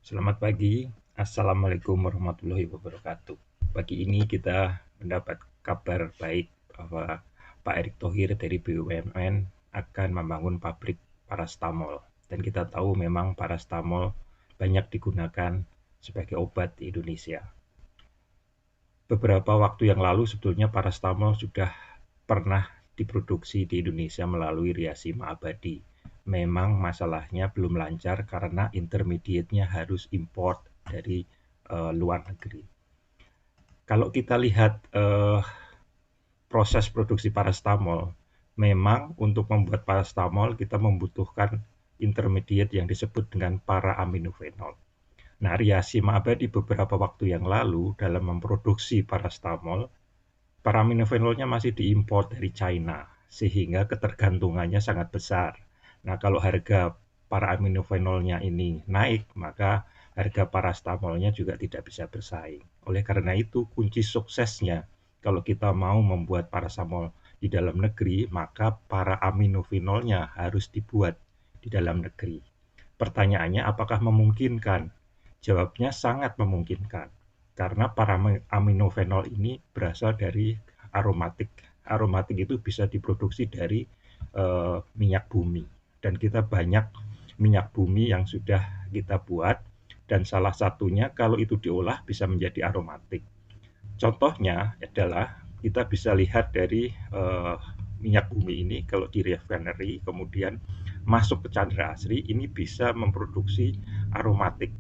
Selamat pagi, Assalamualaikum warahmatullahi wabarakatuh. Pagi ini kita mendapat kabar baik bahwa Pak Erick Thohir dari BUMN akan membangun pabrik parastamol. Dan kita tahu memang parastamol banyak digunakan sebagai obat di Indonesia. Beberapa waktu yang lalu sebetulnya parastamol sudah pernah diproduksi di Indonesia melalui Riasima Abadi. Memang masalahnya belum lancar karena intermediate-nya harus import dari luar negeri. Kalau kita lihat proses produksi parastamol, memang untuk membuat parastamol kita membutuhkan intermediate yang disebut dengan para-aminofenol. Nah, Riasima Abadi beberapa waktu yang lalu dalam memproduksi parastamol, para-aminofenolnya masih diimpor dari China, sehingga ketergantungannya sangat besar. Nah, kalau harga para-aminofenolnya ini naik, maka harga parastamolnya juga tidak bisa bersaing. Oleh karena itu, kunci suksesnya kalau kita mau membuat parastamol di dalam negeri, maka para-aminofenolnya harus dibuat di dalam negeri. Pertanyaannya, apakah memungkinkan? Jawabnya sangat memungkinkan. Karena para-aminofenol ini berasal dari aromatik. Aromatik itu bisa diproduksi dari minyak bumi. Dan kita banyak minyak bumi yang sudah kita buat. Dan salah satunya kalau itu diolah bisa menjadi aromatik. Contohnya adalah kita bisa lihat dari minyak bumi ini kalau di refinery kemudian masuk ke Chandra Asri ini bisa memproduksi aromatik.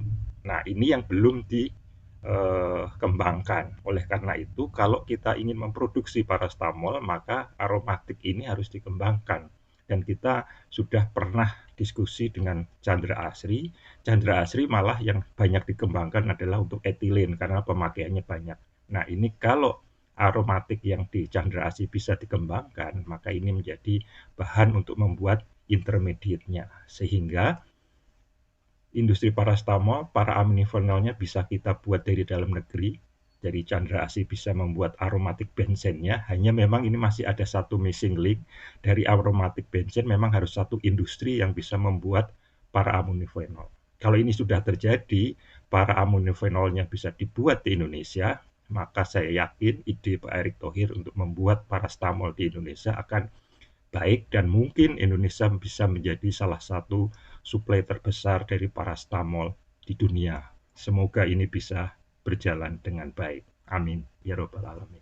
Nah, ini yang belum dikembangkan. Oleh karena itu, kalau kita ingin memproduksi parastamol, maka aromatik ini harus dikembangkan. Dan kita sudah pernah diskusi dengan Chandra Asri. Chandra Asri malah yang banyak dikembangkan adalah untuk etilen karena pemakaiannya banyak. Nah, ini kalau aromatik yang di Chandra Asri bisa dikembangkan, maka ini menjadi bahan untuk membuat intermediate-nya. Sehingga industri parastamol, para-aminofenolnya bisa kita buat dari dalam negeri. Jadi Chandra Asri bisa membuat aromatik benzennya, hanya memang ini masih ada satu missing link. Dari aromatik benzen memang harus satu industri yang bisa membuat para-aminofenol. Kalau ini sudah terjadi, para-aminofenolnya bisa dibuat di Indonesia, maka saya yakin ide Pak Erick Thohir untuk membuat parastamol di Indonesia akan baik dan mungkin Indonesia bisa menjadi salah satu suplai terbesar dari parastamol di dunia. Semoga ini bisa berjalan dengan baik. Amin. Ya Rabbal Alamin.